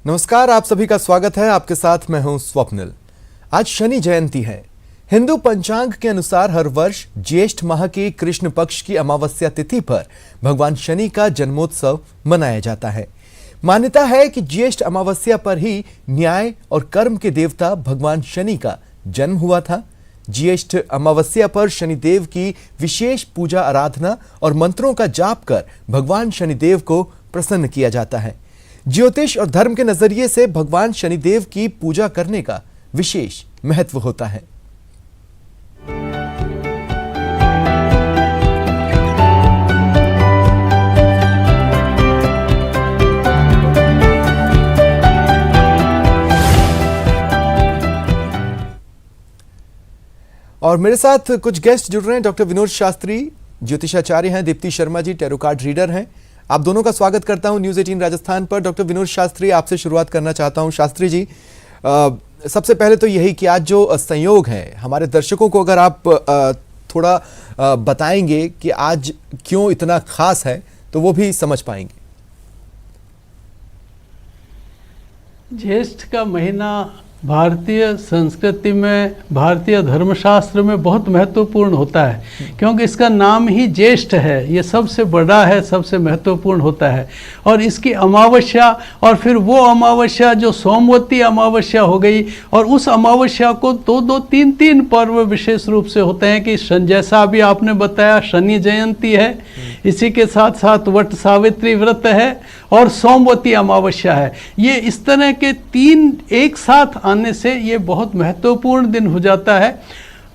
नमस्कार, आप सभी का स्वागत है। आपके साथ मैं हूं स्वप्निल। आज शनि जयंती है। हिंदू पंचांग के अनुसार हर वर्ष ज्येष्ठ माह की कृष्ण पक्ष की अमावस्या तिथि पर भगवान शनि का जन्मोत्सव मनाया जाता है। मान्यता है कि ज्येष्ठ अमावस्या पर ही न्याय और कर्म के देवता भगवान शनि का जन्म हुआ था। ज्येष्ठ अमावस्या पर शनिदेव की विशेष पूजा आराधना और मंत्रों का जाप कर भगवान शनिदेव को प्रसन्न किया जाता है। ज्योतिष और धर्म के नजरिए से भगवान शनिदेव की पूजा करने का विशेष महत्व होता है। और मेरे साथ कुछ गेस्ट जुड़ रहे हैं। डॉक्टर विनोद शास्त्री ज्योतिषाचार्य हैं, Deepti Sharma ji tarot card reader हैं। आप दोनों का स्वागत करता हूं न्यूज़ 18 राजस्थान पर। डॉक्टर विनोद शास्त्री, आपसे शुरुआत करना चाहता हूं। शास्त्री जी, सबसे पहले तो यही कि आज जो संयोग है, हमारे दर्शकों को अगर आप थोड़ा बताएंगे कि आज क्यों इतना खास है तो वो भी समझ पाएंगे। ज्येष्ठ का महीना भारतीय संस्कृति में, भारतीय धर्मशास्त्र में बहुत महत्वपूर्ण होता है, क्योंकि इसका नाम ही ज्येष्ठ है। ये सबसे बड़ा है, सबसे महत्वपूर्ण होता है। और इसकी अमावस्या, और फिर वो अमावस्या जो सोमवती अमावस्या हो गई, और उस अमावस्या को दो तीन तीन पर्व विशेष रूप से होते हैं कि जैसा अभी आपने बताया शनि जयंती है, इसी के साथ साथ वट सावित्री व्रत है और सोमवती अमावस्या है। ये इस तरह के तीन एक साथ आने से ये बहुत महत्वपूर्ण दिन हो जाता है।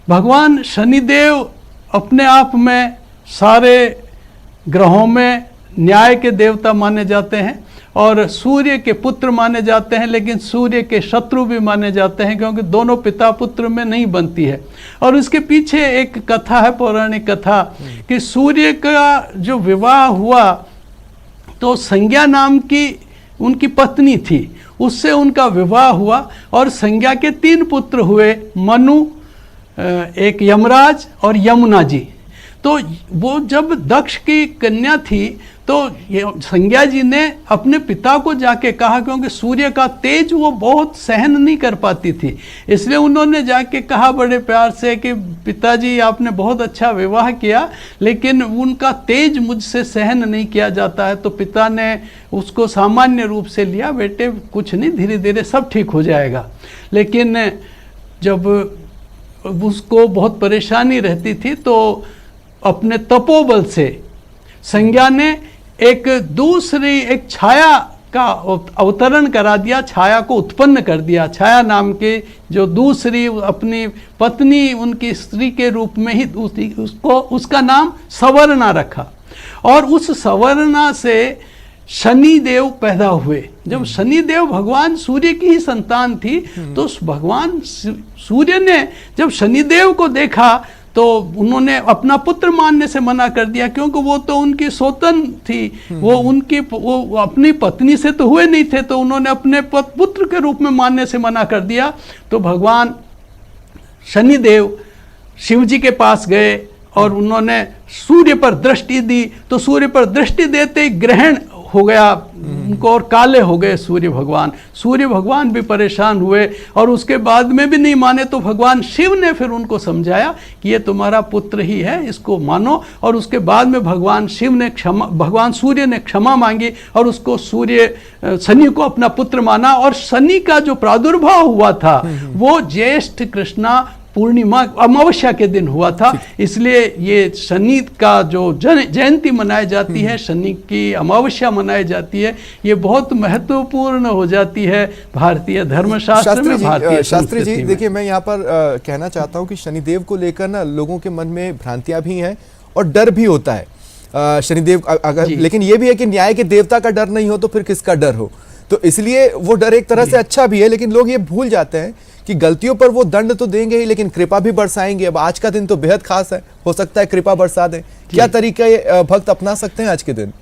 भगवान शनिदेव अपने आप में सारे ग्रहों में न्याय के देवता माने जाते हैं और सूर्य के पुत्र माने जाते हैं, लेकिन सूर्य के शत्रु भी माने जाते हैं, क्योंकि दोनों पिता पुत्र में नहीं बनती है। और उसके पीछे एक कथा है, पौराणिक कथा, कि सूर्य का जो विवाह हुआ तो संज्ञा नाम की उनकी पत्नी थी, उससे उनका विवाह हुआ और संज्ञा के 3 पुत्र हुए, मनु, एक यमराज और यमुना जी। तो वो जब दक्ष की कन्या थी तो संज्ञा जी ने अपने पिता को जाके कहा, क्योंकि सूर्य का तेज वो बहुत सहन नहीं कर पाती थी, इसलिए उन्होंने जाके कहा बड़े प्यार से कि पिताजी आपने बहुत अच्छा विवाह किया, लेकिन उनका तेज मुझसे सहन नहीं किया जाता है। तो पिता ने उसको सामान्य रूप से लिया, बेटे कुछ नहीं, धीरे धीरे सब ठीक हो जाएगा। लेकिन जब उसको बहुत परेशानी रहती थी तो अपने तपोबल से संज्ञा ने एक दूसरी एक छाया का अवतरण करा दिया, छाया को उत्पन्न कर दिया। छाया नाम के जो दूसरी अपनी पत्नी, उनकी स्त्री के रूप में ही उसको उसका नाम सवर्णा रखा। और उस सवर्णा से शनिदेव पैदा हुए। जब शनिदेव भगवान सूर्य की ही संतान थी, तो भगवान सूर्य ने जब शनिदेव को देखा तो उन्होंने अपना पुत्र मानने से मना कर दिया, क्योंकि वो तो उनकी सौतन थी, वो अपनी पत्नी से तो हुए नहीं थे, तो उन्होंने अपने पुत्र के रूप में मानने से मना कर दिया। तो भगवान शनिदेव शिव जी के पास गए और उन्होंने सूर्य पर दृष्टि दी। तो सूर्य पर दृष्टि देते ही ग्रहण हो गया उनको और काले हो गए सूर्य भगवान। सूर्य भगवान भी परेशान हुए और उसके बाद में भी नहीं माने, तो भगवान शिव ने फिर उनको समझाया कि ये तुम्हारा पुत्र ही है, इसको मानो। और उसके बाद में भगवान सूर्य ने क्षमा मांगी और उसको शनि को अपना पुत्र माना। और शनि का जो प्रादुर्भाव हुआ था वो ज्येष्ठ कृष्णा पूर्णिमा अमावस्या के दिन हुआ था, इसलिए ये शनि का जो जयंती मनाई जाती है, शनि की अमावस्या मनाई जाती है, ये बहुत महत्वपूर्ण हो जाती है भारतीय धर्मशास्त्र में, भारतीय शास्त्री जी, देखिए मैं यहाँ पर कहना चाहता हूँ कि शनिदेव को लेकर ना लोगों के मन में भ्रांतियां भी हैं और डर भी होता है। शनिदेव अगर, लेकिन ये भी है कि न्याय के देवता का डर नहीं हो तो फिर किसका डर हो। तो इसलिए वो डर एक तरह से अच्छा भी है, लेकिन लोग ये भूल जाते हैं कि गलतियों पर वो दंड तो देंगे ही, लेकिन कृपा भी बरसाएंगे। अब आज का दिन तो बेहद खास है, हो सकता है कृपा बरसा दें। क्या तरीके भक्त अपना सकते हैं आज के दिन?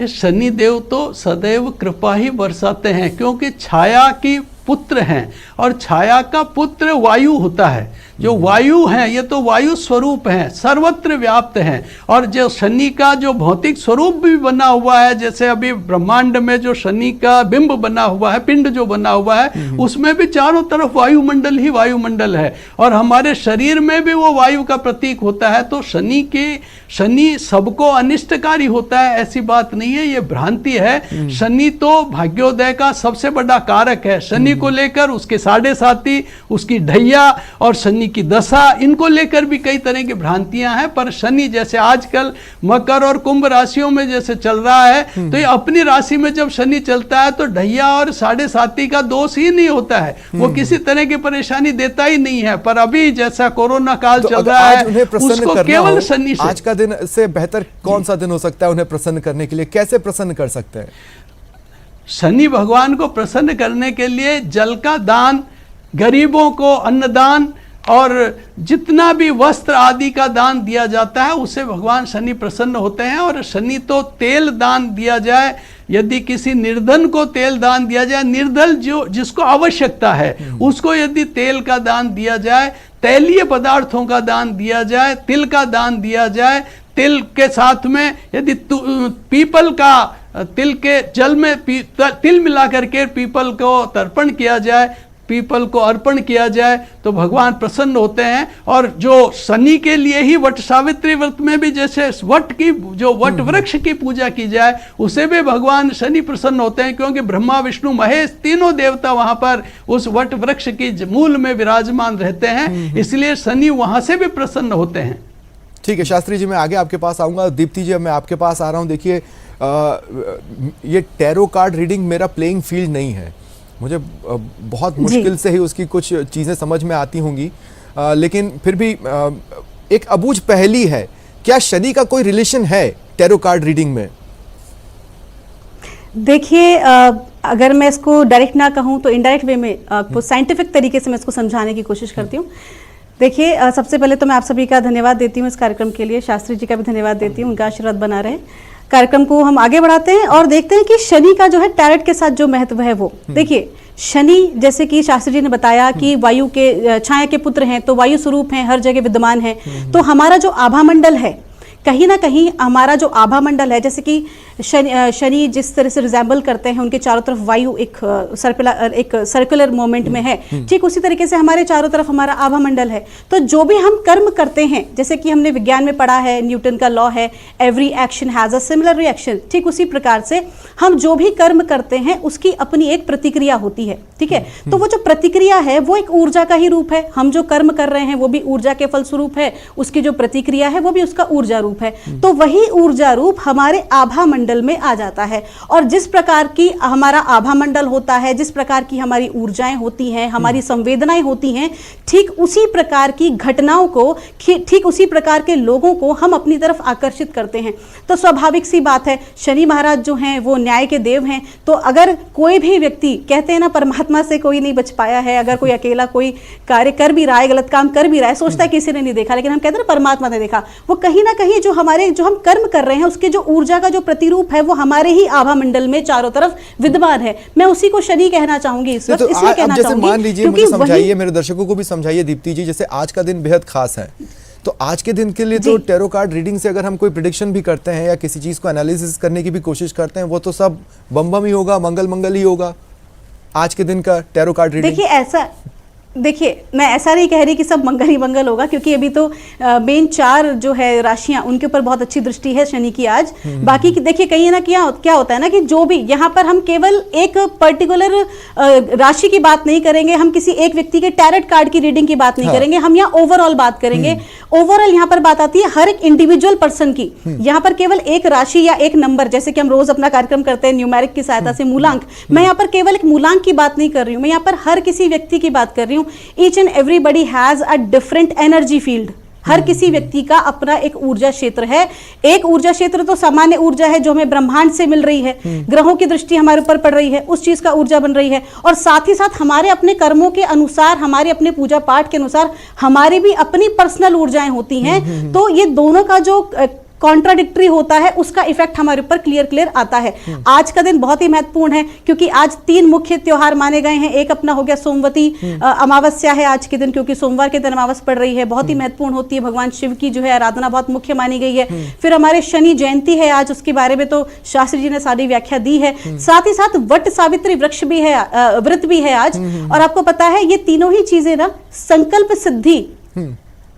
शनि देव तो सदैव कृपा ही बरसाते हैं, क्योंकि छाया की पुत्र हैं और छाया का पुत्र वायु होता है। जो वायु है ये तो वायु स्वरूप है, सर्वत्र व्याप्त है। और जो शनि का जो भौतिक स्वरूप भी बना हुआ है, जैसे अभी ब्रह्मांड में जो शनि का बिंब बना हुआ है, पिंड जो बना हुआ है, उसमें भी चारों तरफ वायुमंडल ही वायुमंडल है। और हमारे शरीर में भी वो वायु का प्रतीक होता है। तो शनि सबको अनिष्टकारी होता है ऐसी बात नहीं है, ये भ्रांति है। शनि तो भाग्योदय का सबसे बड़ा कारक है। शनि को लेकर उसके साढ़े साथी, उसकी ढैया और शनि की दशा, इनको लेकर भी कई तरह की भ्रांतियां हैं। पर शनि जैसे आजकल मकर और कुंभ राशियों में जैसे चल रहा है, तो ये अपनी राशि में जब शनि चलता है तो ढैया और साढ़े साथी का दोष ही नहीं होता है, वो किसी तरह की परेशानी देता ही नहीं है। पर अभी जैसा कोरोना काल तो चल रहा है, उसको केवल शनि से, आज का दिन से बेहतर कौन सा दिन हो सकता है उन्हें प्रसन्न करने के लिए? कैसे प्रसन्न कर सकते हैं? शनि भगवान को प्रसन्न करने के लिए जल का दान, गरीबों को अन्नदान और जितना भी वस्त्र आदि का दान दिया जाता है उससे भगवान शनि प्रसन्न होते हैं। और शनि तो तेल दान दिया जाए, यदि किसी निर्धन को तेल दान दिया जाए, निर्धन जो जिसको आवश्यकता है उसको यदि तेल का दान दिया जाए, तैलीय पदार्थों का दान दिया जाए, तिल का दान दिया जाए, तिल के साथ में यदि पीपल का, तिल के जल में तिल मिला करके पीपल को तर्पण किया जाए, पीपल को अर्पण किया जाए, तो भगवान प्रसन्न होते हैं। और जो शनि के लिए ही वट सावित्री व्रत में भी जैसे वट वृक्ष की पूजा की जाए, उसे भी भगवान शनि प्रसन्न होते हैं, क्योंकि ब्रह्मा विष्णु महेश तीनों देवता वहां पर उस वट वृक्ष की मूल में विराजमान रहते हैं, इसलिए शनि वहां से भी प्रसन्न होते हैं। ठीक है शास्त्री जी, मैं आगे आपके पास आऊंगा। दीप्ति जी, मैं आपके पास आ रहा हूं। देखिए, ये टैरो कार्ड रीडिंग मेरा प्लेइंग फील्ड नहीं है, मुझे बहुत मुश्किल से ही उसकी कुछ चीज़ें समझ में आती होंगी, लेकिन फिर भी एक अबूझ पहेली है, क्या शनि का कोई रिलेशन है टैरो कार्ड रीडिंग में? देखिए, अगर मैं इसको डायरेक्ट ना कहूँ तो इनडायरेक्ट वे में साइंटिफिक तरीके से मैं इसको समझाने की कोशिश करती हूँ। देखिए, सबसे पहले तो मैं आप सभी का धन्यवाद देती हूँ इस कार्यक्रम के लिए, शास्त्री जी का भी धन्यवाद देती हूँ, उनका आशीर्वाद बना रहे। कार्यक्रम को हम आगे बढ़ाते हैं और देखते हैं कि शनि का जो है टैरेट के साथ जो महत्व है वो देखिए। शनि, जैसे कि शास्त्री जी ने बताया कि वायु के छाया के पुत्र हैं, तो वायु स्वरूप हैं, हर जगह विद्यमान है। तो हमारा जो आभा मंडल है, कहीं ना कहीं हमारा जो आभा मंडल है, जैसे कि शनि जिस तरह से रिजेंबल करते हैं, उनके चारों तरफ वायु एक सर्कुलर मोमेंट में है, ठीक उसी तरीके से हमारे चारों तरफ हमारा आभा मंडल है। तो जो भी हम कर्म करते हैं, जैसे कि हमने विज्ञान में पढ़ा है, न्यूटन का लॉ है, every action has a similar reaction, ठीक उसी प्रकार से हम जो भी कर्म करते हैं उसकी अपनी एक प्रतिक्रिया होती है, ठीक है। तो वो जो प्रतिक्रिया है वो एक ऊर्जा का ही रूप है। हम जो कर्म कर रहे हैं वो भी ऊर्जा के फलस्वरूप है, उसकी जो प्रतिक्रिया है वो भी उसका ऊर्जा रूप है। तो वही ऊर्जा रूप हमारे आभा मंडल में आ जाता है। और जिस प्रकार की हमारा आभा मंडल होता है, जिस प्रकार की हमारी ऊर्जाएं होती हैं, हमारी संवेदनाएं होती हैं, ठीक उसी प्रकार की घटनाओं को, ठीक उसी प्रकार के लोगों को हम अपनी तरफ आकर्षित करते हैं। तो स्वाभाविक सी बात है, शनि महाराज जो हैं वो न्याय के देव हैं। तो अगर कोई भी व्यक्ति, कहते हैं ना परमात्मा से कोई नहीं बच पाया है, अगर कोई अकेला कोई कार्य कर भी रहा है, गलत काम कर भी रहा है, सोचता है किसी ने नहीं देखा, लेकिन हम कहते हैं ना परमात्मा ने देखा। वो कहीं ना कहीं जो हम कर्म कर रहे हैं उसके जो ऊर्जा का जो प्रतिरूप है वो हमारे ही आभा मंडल में चारों तरफ विद्यमान है। मैं उसी को शनि कहना चाहूंगी इस वक्त, इसलिए कहना चाहूंगी। मान लीजिए, मुझे समझाइए, मेरे दर्शकों को भी समझाइए दीप्ति जी, जैसे आज का दिन बेहद खास है, तो आज के दिन के लिए तो टैरो कार्ड रीडिंग से अगर हम कोई प्रेडिक्शन भी करते हैं या किसी चीज को एनालिसिस करने की भी कोशिश करते हैं, वो तो सब बम ही होगा, मंगल ही होगा आज के दिन का टैरो कार्ड रीडिंग। देखिए, मैं ऐसा नहीं कह रही कि सब मंगल ही मंगल होगा, क्योंकि अभी तो मेन 4 जो है राशियां, उनके ऊपर बहुत अच्छी दृष्टि है शनि की आज। बाकी की देखिए, कहीं ना क्या होता है ना कि जो भी यहाँ पर हम केवल एक पर्टिकुलर राशि की बात नहीं करेंगे, हम किसी एक व्यक्ति के टैरेट कार्ड की रीडिंग की बात नहीं करेंगे, हम यहाँ ओवरऑल बात करेंगे। ओवरऑल यहाँ पर बात आती है हर एक इंडिविजुअल पर्सन की। यहाँ पर केवल एक राशि या एक नंबर, जैसे कि हम रोज अपना कार्यक्रम करते हैं न्यूमेरिक की सहायता से, मूलांक, मैं यहाँ पर केवल एक मूलांक की बात नहीं कर रही हूँ, मैं यहाँ पर हर किसी व्यक्ति की बात कर रही हूँ। Each and everybody has a different energy field. हर किसी व्यक्ति का अपना एक ऊर्जा क्षेत्र है। एक ऊर्जा क्षेत्र तो सामान्य ऊर्जा है जो हमें ब्रह्मांड से मिल रही है, ग्रहों की दृष्टि हमारे ऊपर पड़ रही है, उस चीज का ऊर्जा बन रही है। और साथ ही साथ हमारे अपने कर्मों के अनुसार, हमारे अपने पूजा पाठ के अनुसार हमारी भी अपनी पर्सनल ऊर्जाएं होती हैं। तो ये दोनों का जो कॉन्ट्राडिक्टरी होता है, उसका इफेक्ट हमारे ऊपर क्लियर आता है। आज का दिन बहुत ही महत्वपूर्ण है क्योंकि आज 3 मुख्य त्योहार माने गए हैं। एक अपना हो गया सोमवती अमावस्या है आज के दिन, क्योंकि सोमवार के दिन अमावस पड़ रही है, बहुत ही महत्वपूर्ण होती है। भगवान शिव की जो है आराधना बहुत मुख्य मानी गई है। फिर हमारे शनि जयंती है आज, उसके बारे में तो शास्त्री जी ने सारी व्याख्या दी है। साथ ही साथ वट सावित्री वृक्ष भी है, व्रत भी है आज। और आपको पता है ये तीनों ही चीजें ना संकल्प सिद्धि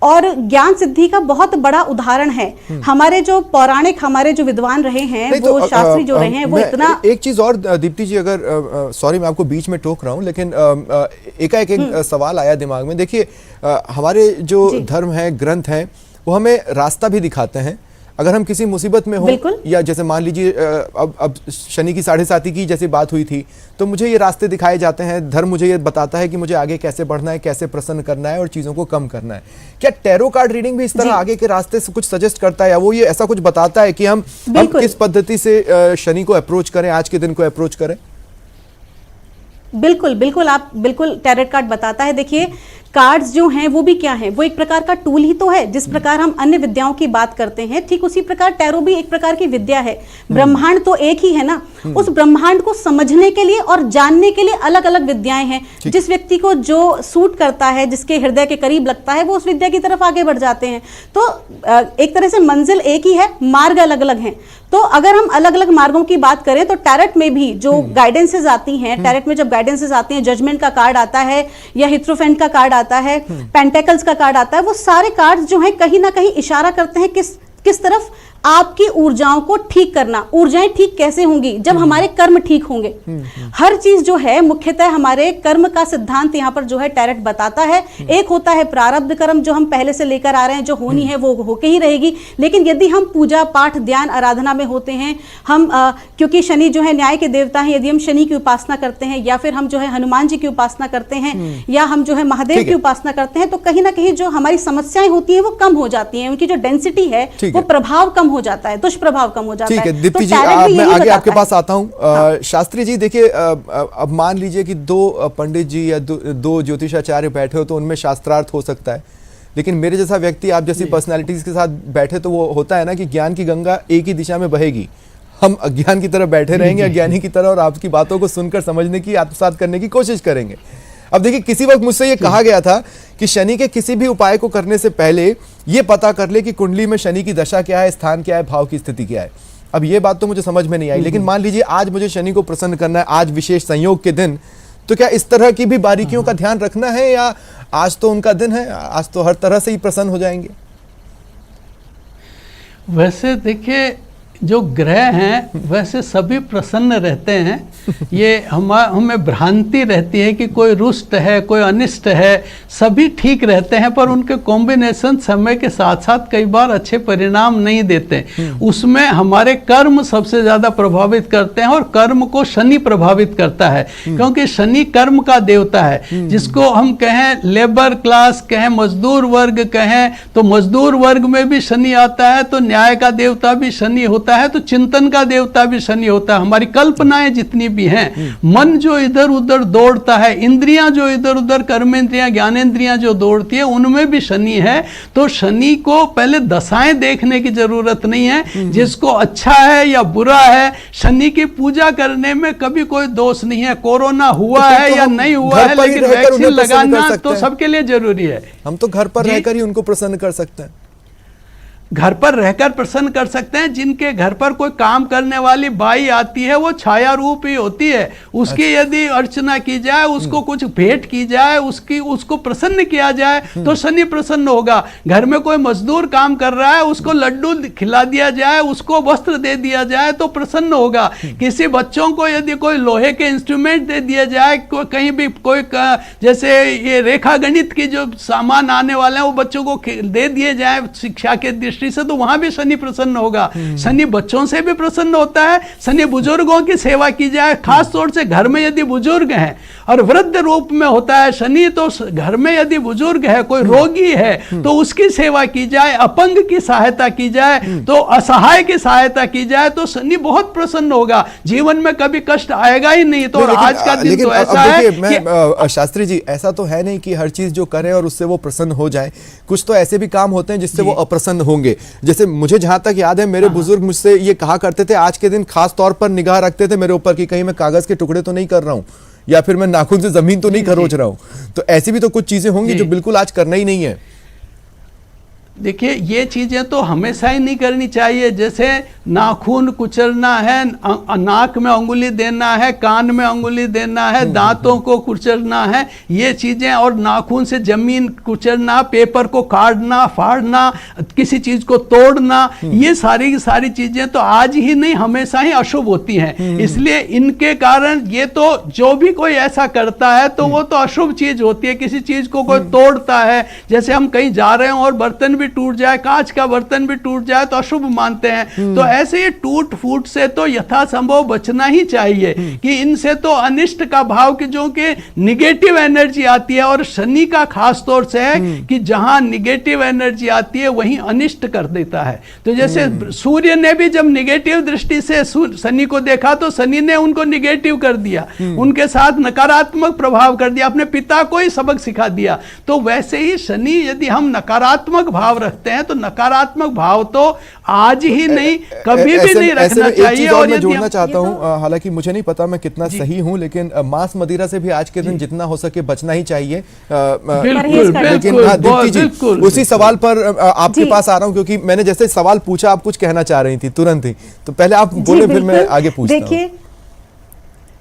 और ज्ञान सिद्धि का बहुत बड़ा उदाहरण है। हमारे जो पौराणिक, हमारे जो विद्वान रहे हैं, वो शास्त्री जो रहे हैं, वो इतना। एक चीज और दीप्ति जी, अगर सॉरी मैं आपको बीच में टोक रहा हूं, लेकिन एकाएक एक सवाल आया दिमाग में। देखिए हमारे जो धर्म है, ग्रंथ हैं, वो हमें रास्ता भी दिखाते हैं। अगर हम किसी मुसीबत में हो, या जैसे मान लीजिए अब शनि की 7.5 की जैसे बात हुई थी, तो मुझे ये रास्ते दिखाए जाते हैं। धर्म मुझे ये बताता है कि मुझे आगे कैसे बढ़ना है, कैसे प्रसन्न करना है और चीजों को कम करना है। क्या टैरो कार्ड रीडिंग भी इस तरह आगे के रास्ते से कुछ सजेस्ट करता है, या वो ये ऐसा कुछ बताता है कि हम किस पद्धति से शनि को अप्रोच करें, आज के दिन को अप्रोच करें? बिल्कुल बिल्कुल, आप बिल्कुल टैरेट कार्ड बताता है। देखिए कार्ड्स जो हैं वो भी क्या है, वो एक प्रकार का टूल ही तो है। जिस प्रकार हम अन्य विद्याओं की बात करते हैं, ठीक उसी प्रकार टैरो भी एक प्रकार की विद्या है। ब्रह्मांड तो एक ही है ना, उस ब्रह्मांड को समझने के लिए और जानने के लिए अलग अलग विद्याएं हैं। जिस व्यक्ति को जो सूट करता है, जिसके हृदय के करीब लगता है, वो उस विद्या की तरफ आगे बढ़ जाते हैं। तो एक तरह से मंजिल एक ही है, मार्ग अलग अलग हैं। तो अगर हम अलग अलग मार्गों की बात करें तो टैरेट में भी जो गाइडेंसेस आती हैं, टैरेट में जब गाइडेंसेस आती हैं, जजमेंट का कार्ड आता है या हित्रोफेंट का कार्ड आता है, पेंटेकल्स का कार्ड आता है, वो सारे कार्ड्स जो हैं कहीं ना कहीं इशारा करते हैं किस तरफ आपकी ऊर्जाओं को ठीक करना। ऊर्जाएं ठीक कैसे होंगी? जब हमारे कर्म ठीक होंगे। हर चीज जो है मुख्यतः हमारे कर्म का सिद्धांत यहाँ पर जो है टैरेट बताता है। एक होता है प्रारब्ध कर्म, जो हम पहले से लेकर आ रहे हैं, जो होनी है वो होके ही रहेगी। लेकिन यदि हम पूजा पाठ ध्यान आराधना में होते हैं, हम क्योंकि शनि जो है न्याय के देवता हैं, यदि हम शनि की उपासना करते हैं, या फिर हम जो है हनुमान जी की उपासना करते हैं, या हम जो है महादेव की उपासना करते हैं, तो कहीं ना कहीं जो हमारी समस्याएं होती हैं वो कम हो जाती हैं। उनकी जो डेंसिटी है वो प्रभाव कम हो जाता है, दुष्प्रभाव कम हो जाता है। ठीक है दीप्ति जी, मैं आगे आपके पास आता हूं। शास्त्री जी देखिए, अब मान लीजिए कि 2 पंडित जी या 2 ज्योतिषाचार्य बैठे हो, तो उनमें शास्त्रार्थ हो सकता है। लेकिन मेरे जैसा व्यक्ति, आप जैसी पर्सनालिटीज के साथ बैठे, तो वो होता है ना कि ज्ञान की गंगा एक ही दिशा में बहेगी। हम अज्ञान की तरफ बैठे रहेंगे, अज्ञानी की तरह, और आपकी बातों को सुनकर समझने की, आत्मसात करने की कोशिश करेंगे। अब देखिए, किसी वक्त मुझसे ये कहा गया था कि शनि के किसी भी उपाय को करने से पहले ये पता कर ले कि कुंडली में शनि की दशा क्या है, स्थान क्या है, भाव की स्थिति क्या है। अब ये बात तो मुझे समझ में नहीं आई, लेकिन मान लीजिए आज मुझे शनि को प्रसन्न करना है, आज विशेष संयोग के दिन, तो क्या इस तरह की भी बारीकियों का ध्यान रखना है, या आज तो उनका दिन है, आज तो हर तरह से ही प्रसन्न हो जाएंगे? वैसे देखिए, जो ग्रह हैं वैसे सभी प्रसन्न रहते हैं। ये हमें भ्रांति रहती है कि कोई रुष्ट है, कोई अनिष्ट है, सभी ठीक रहते हैं, पर उनके कॉम्बिनेशन समय के साथ साथ कई बार अच्छे परिणाम नहीं देते। उसमें हमारे कर्म सबसे ज़्यादा प्रभावित करते हैं, और कर्म को शनि प्रभावित करता है, क्योंकि शनि कर्म का देवता है। जिसको हम कहें लेबर क्लास कहें, मजदूर वर्ग कहें, तो मजदूर वर्ग में भी शनि आता है, तो न्याय का देवता भी शनि होता है, तो चिंतन का देवता भी शनि होता है। हमारी कल्पनाएं जितनी भी हैं, मन जो इधर उधर दौड़ता है, इंद्रियां जो इधर उधर, कर्मेंद्रियां ज्ञानेंद्रियां जो दौड़ती है, उनमें भी शनि है। तो शनि को पहले दशाएं देखने की जरूरत नहीं है। जिसको अच्छा है या बुरा है, शनि की पूजा करने में कभी कोई दोष नहीं है। कोरोना हुआ है या नहीं हुआ है, लेकिन वैक्सीन लगाना तो सबके लिए जरूरी है। हम तो घर पर रहकर ही उनको प्रसन्न कर सकते हैं। घर पर रहकर प्रसन्न कर सकते हैं। जिनके घर पर कोई काम करने वाली बाई आती है, वो छाया रूप ही होती है। उसकी यदि अर्चना की जाए, उसको कुछ भेंट की जाए, उसको प्रसन्न किया जाए, तो शनि प्रसन्न होगा। घर में कोई मजदूर काम कर रहा है, उसको लड्डू खिला दिया जाए, उसको वस्त्र दे दिया जाए, तो प्रसन्न होगा। किसी बच्चों को यदि कोई लोहे के इंस्ट्रूमेंट दे दिया जाए, कहीं भी कोई जैसे ये रेखा गणित की जो सामान आने वाले हैं, वो बच्चों को दे दिए जाए शिक्षा के दृष्टि से, तो वहां भी शनि प्रसन्न होगा। शनि बच्चों से भी प्रसन्न होता है। शनि बुजुर्गों की सेवा की जाए, खास तौर से घर में यदि बुजुर्ग हैं और वृद्ध रूप में होता है शनि, तो घर में यदि बुजुर्ग है, कोई रोगी है, तो उसकी सेवा की जाए, अपंग की सहायता की जाए, तो असहाय की सहायता की जाए, तो शनि बहुत प्रसन्न होगा। जीवन में कभी कष्ट आएगा ही नहीं। तो आज का दिन तो ऐसा है। शास्त्री जी, ऐसा तो है नहीं कि हर चीज जो करें और उससे वो प्रसन्न हो जाए। कुछ तो ऐसे भी काम होते हैं जिससे वो अप्रसन्न होंगे। होंगे। जैसे मुझे जहां तक याद है, मेरे बुजुर्ग मुझसे ये कहा करते थे आज के दिन खास तौर पर निगाह रखते थे मेरे ऊपर कि कहीं मैं कागज के टुकड़े तो नहीं कर रहा हूं या फिर मैं नाखून से जमीन तो नहीं खरोच रहा हूं। तो ऐसी भी तो कुछ चीजें होंगी जो बिल्कुल आज करना ही नहीं है। देखिए, ये चीज़ें तो हमेशा ही नहीं करनी चाहिए। जैसे नाखून कुचलना है, नाक में अंगुली देना है, कान में अंगुली देना है, दांतों को कुचलना है, ये चीज़ें, और नाखून से जमीन कुचलना, पेपर को काटना, फाड़ना, किसी चीज़ को तोड़ना, ये सारी की सारी चीज़ें तो आज ही नहीं हमेशा ही अशुभ होती हैं। इसलिए इनके कारण ये तो जो भी कोई ऐसा करता है तो वो तो अशुभ चीज़ होती है। किसी चीज़ को कोई तोड़ता है, जैसे हम कहीं जा रहे हों और बर्तन भी टूट जाए, कांच का बर्तन भी टूट जाए तो अशुभ मानते हैं। तो ऐसे ये टूट फूट से तो यथासंभव बचना ही चाहिए कि इनसे तो अनिष्ट का भाव की जो कि निगेटिव एनर्जी आती है, और शनि का खास तौर से है कि जहां निगेटिव एनर्जी आती है वहीं अनिष्ट कर देता है। तो जैसे सूर्य ने भी जब निगेटिव दृष्टि से शनि को देखा तो शनि ने उनको निगेटिव कर दिया, उनके साथ नकारात्मक प्रभाव कर दिया, अपने पिता को ही सबक सिखा दिया। तो वैसे ही शनि यदि हम नकारात्मक भाव रखते हैं तो नकारात्मक भाव तो आज ही नहीं कभी भी नहीं रखना चाहिए। और मैं जोड़ना चाहता हूं, हालांकि मुझे नहीं पता मैं कितना सही हूं, लेकिन मांस मदिरा से भी आज के दिन जितना हो सके बचना ही चाहिए। लेकिन दीप्ति जी, उसी सवाल पर आपके पास आ रहा हूं, क्योंकि मैंने जैसे सवाल पूछा आप कुछ कहना चाह रही थी तुरंत ही, तो पहले आप बोले फिर मैं आगे पूछता हूं। देखिए,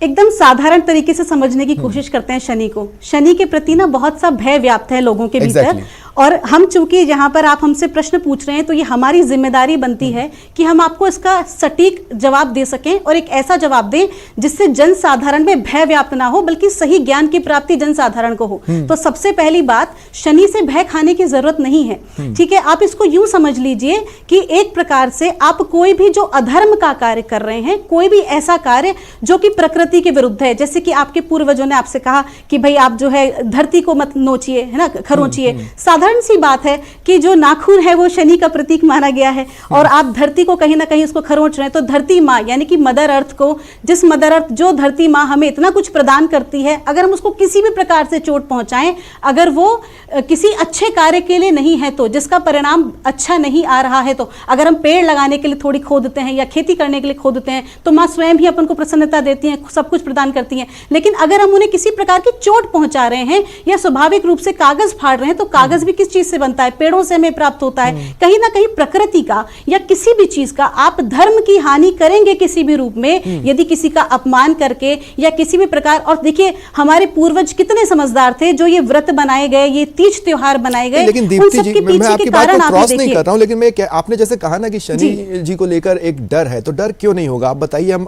एकदम साधारण तरीके से समझने की कोशिश करते हैं शनि को। शनि के प्रति ना बहुत सा भय व्याप्त है लोगों के भीतर, और हम चूंकि यहाँ पर आप हमसे प्रश्न पूछ रहे हैं तो ये हमारी जिम्मेदारी बनती है कि हम आपको इसका सटीक जवाब दे सकें, और एक ऐसा जवाब दें जिससे जन साधारण में भय व्याप्त ना हो, बल्कि सही ज्ञान की प्राप्ति जन साधारण को हो। तो सबसे पहली बात, शनि से भय खाने की जरूरत नहीं है। ठीक है, आप इसको यूं समझ लीजिए कि एक प्रकार से आप कोई भी जो अधर्म का कार्य कर रहे हैं, कोई भी ऐसा कार्य जो कि प्रकृति के विरुद्ध है, जैसे कि आपके पूर्वजों ने आपसे कहा कि भाई आप जो है धरती को मत नोचिए, है ना, खरोचिए। साधारण सी बात है कि जो नाखून है वो शनि का प्रतीक माना गया है, और आप धरती को कहीं ना कहीं उसको खरोच रहे हैं। तो धरती माँ यानी कि मदर अर्थ को, जिस मदर अर्थ, जो धरती माँ हमें इतना कुछ प्रदान करती है, अगर हम उसको किसी भी प्रकार से चोट पहुंचाएं, अगर वो किसी अच्छे कार्य के लिए नहीं है, तो जिसका परिणाम अच्छा नहीं आ रहा है, तो अगर हम पेड़ लगाने के लिए थोड़ी खोदते हैं या खेती करने के लिए खोदते हैं तो माँ स्वयं भी अपन को प्रसन्नता देती हैं, सब कुछ प्रदान करती हैं। लेकिन अगर हम उन्हें किसी प्रकार की चोट पहुंचा रहे हैं या स्वाभाविक रूप से कागज फाड़ रहे हैं, तो कागज भी किस चीज से बनता है? पेड़ों से हमें प्राप्त होता है। कहीं ना कहीं प्रकृति का या किसी भी चीज का आप धर्म की हानि करेंगे किसी भी रूप में, यदि किसी का अपमान करके या किसी भी प्रकार। और देखिए, हमारे पूर्वज कितने समझदार थे जो ये व्रत बनाए गए, ये तीज त्योहार बनाए गए, लेकिन उन सब के पीछे के कारण आप क्रॉस नहीं कर रहा हूं, लेकिन मैं आपने जैसे कहा ना कि शनि जी को लेकर एक डर है, तो डर क्यों नहीं होगा? आप बताइए। हम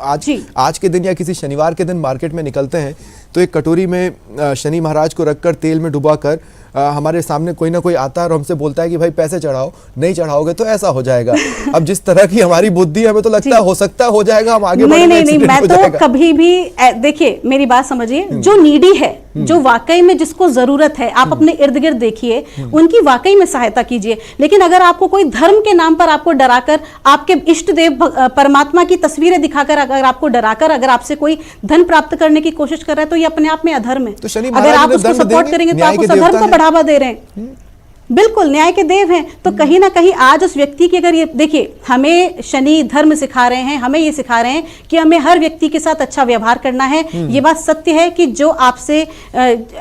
आज के दिन या किसी शनिवार के दिन मार्केट में निकलते हैं तो एक कटोरी में शनि महाराज को रखकर तेल में डुबाकर हमारे सामने कोई ना कोई आता है और हमसे बोलता है कि भाई पैसे चढ़ाओ, नहीं चढ़ाओगे तो ऐसा हो जाएगा। अब जिस तरह की हमारी बुद्धि, हमें तो लगता है हो सकता है हो जाएगा, हम आगे नहीं, मैं तो कभी भी, देखिए मेरी बात समझिए, जो नीडी है, जो वाकई में जिसको जरूरत है, आप अपने इर्द गिर्द देखिए, उनकी वाकई में सहायता कीजिए। लेकिन अगर आपको कोई धर्म के नाम पर आपको डराकर, आपके इष्ट देव परमात्मा की तस्वीरें दिखाकर अगर आपको डराकर अगर आपसे कोई धन प्राप्त करने की कोशिश कर रहा है, तो ये अपने आप में अधर्म है। तो अगर आप उसको सपोर्ट करेंगे तो आप उस अधर्म को बढ़ावा दे रहे हैं। बिल्कुल न्याय के देव हैं। तो कहीं ना कहीं आज उस व्यक्ति की, अगर ये देखिए, हमें शनि धर्म सिखा रहे हैं, हमें ये सिखा रहे हैं कि हमें हर व्यक्ति के साथ अच्छा व्यवहार करना है। ये बात सत्य है कि जो आपसे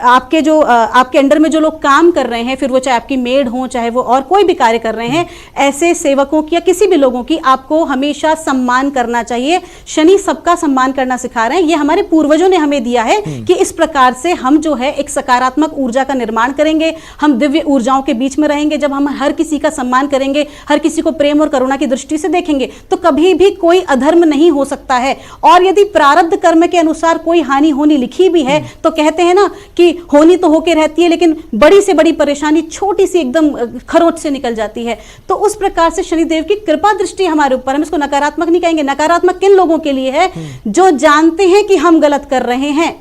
आपके अंडर में जो लोग काम कर रहे हैं, फिर वो चाहे आपकी मेड हो, चाहे वो और कोई भी कार्य कर रहे हैं, ऐसे सेवकों की या किसी भी लोगों की आपको हमेशा सम्मान करना चाहिए। शनि सबका सम्मान करना सिखा रहे हैं। ये हमारे पूर्वजों ने हमें दिया है कि इस प्रकार से हम जो है एक सकारात्मक ऊर्जा का निर्माण करेंगे, हम दिव्य ऊर्जाओं के बीच में रहेंगे। जब हम हर किसी का सम्मान करेंगे, हर किसी को प्रेम और करुणा की दृष्टि से देखेंगे, तो कभी भी कोई अधर्म नहीं हो सकता है। और यदि प्रारब्ध कर्म के अनुसार कोई हानि होनी लिखी भी है, तो कहते हैं ना कि होनी तो होके रहती है, लेकिन बड़ी से बड़ी परेशानी छोटी सी एकदम खरोंच से निकल जाती है। तो उस प्रकार से शनिदेव की कृपा दृष्टि हमारे ऊपर, हम इसको नकारात्मक नहीं कहेंगे। नकारात्मक किन लोगों के लिए है? जो जानते हैं कि हम गलत कर रहे हैं,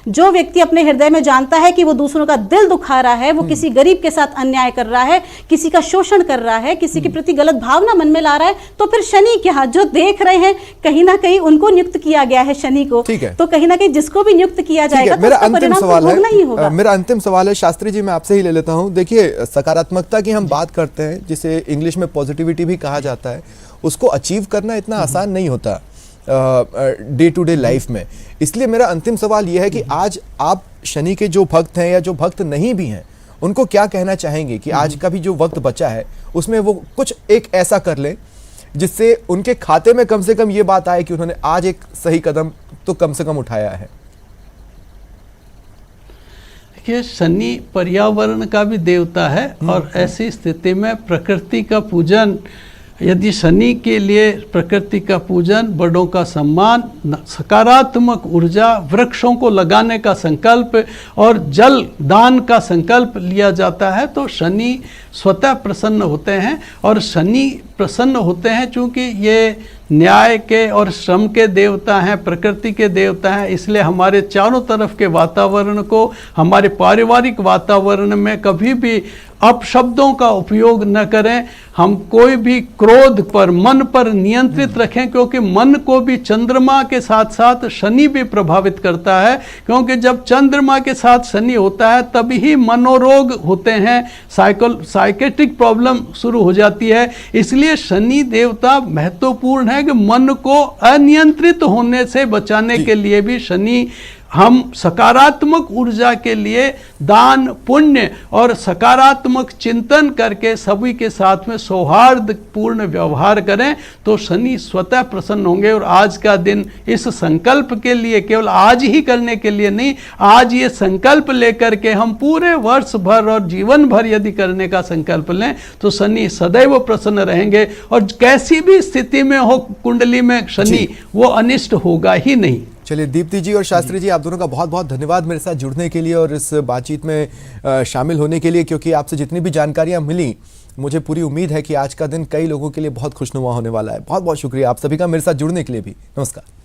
जो व्यक्ति अपने हृदय में जानता है कि वो दूसरों का दिल दुखा रहा है, वो किसी गरीब के साथ अन्याय कर रहा है, किसी का शोषण कर रहा है, किसी के प्रति गलत भावना मन में ला रहा है, तो फिर शनि क्या, जो देख रहे हैं कहीं ना कहीं उनको नियुक्त किया गया है शनि को, तो कहीं ना कहीं जिसको भी नियुक्त किया जाएगा तो उसका परिणाम तो भोगना ही होगा। मेरा अंतिम सवाल है शास्त्री जी, मैं आपसे ही ले लेता हूं। देखिए, सकारात्मकता की हम बात करते हैं, जिसे इंग्लिश में पॉजिटिविटी भी कहा जाता है, उसको अचीव करना इतना आसान नहीं होता डे टू डे लाइफ में। इसलिए मेरा अंतिम सवाल यह है कि आज आप शनि के जो भक्त हैं या जो भक्त नहीं भी हैं, उनको क्या कहना चाहेंगे कि आज का भी जो वक्त बचा है उसमें वो कुछ एक ऐसा कर लें जिससे उनके खाते में कम से कम ये बात आए कि उन्होंने आज एक सही कदम तो कम से कम उठाया है। देखिए, शनि पर्यावरण का भी देवता है और ऐसी स्थिति में प्रकृति का पूजन, यदि शनि के लिए प्रकृति का पूजन, बड़ों का सम्मान, सकारात्मक ऊर्जा, वृक्षों को लगाने का संकल्प और जल दान का संकल्प लिया जाता है तो शनि स्वतः प्रसन्न होते हैं। और शनि प्रसन्न होते हैं चूँकि ये न्याय के और श्रम के देवता हैं, प्रकृति के देवता हैं, इसलिए हमारे चारों तरफ के वातावरण को, हमारे पारिवारिक वातावरण में कभी भी अपशब्दों का उपयोग न करें। हम कोई भी क्रोध पर, मन पर नियंत्रित रखें, क्योंकि मन को भी चंद्रमा के साथ साथ शनि भी प्रभावित करता है, क्योंकि जब चंद्रमा के साथ शनि होता है तभी मनोरोग होते हैं, साइकेट्रिक प्रॉब्लम शुरू हो जाती है। इसलिए शनि देवता महत्वपूर्ण है कि मन को अनियंत्रित होने से बचाने के लिए भी शनि, हम सकारात्मक ऊर्जा के लिए दान, पुण्य और सकारात्मक चिंतन करके सभी के साथ में सौहार्दपूर्ण व्यवहार करें तो शनि स्वतः प्रसन्न होंगे। और आज का दिन इस संकल्प के लिए, केवल आज ही करने के लिए नहीं, आज ये संकल्प लेकर के हम पूरे वर्ष भर और जीवन भर यदि करने का संकल्प लें तो शनि सदैव प्रसन्न रहेंगे और कैसी भी स्थिति में हो कुंडली में शनि, वो अनिष्ट होगा ही नहीं। चलिए, दीप्ति जी और शास्त्री जी, आप दोनों का बहुत बहुत धन्यवाद मेरे साथ जुड़ने के लिए और इस बातचीत में शामिल होने के लिए, क्योंकि आपसे जितनी भी जानकारियां मिली, मुझे पूरी उम्मीद है कि आज का दिन कई लोगों के लिए बहुत खुशनुमा होने वाला है। बहुत बहुत शुक्रिया आप सभी का मेरे साथ जुड़ने के लिए भी। नमस्कार।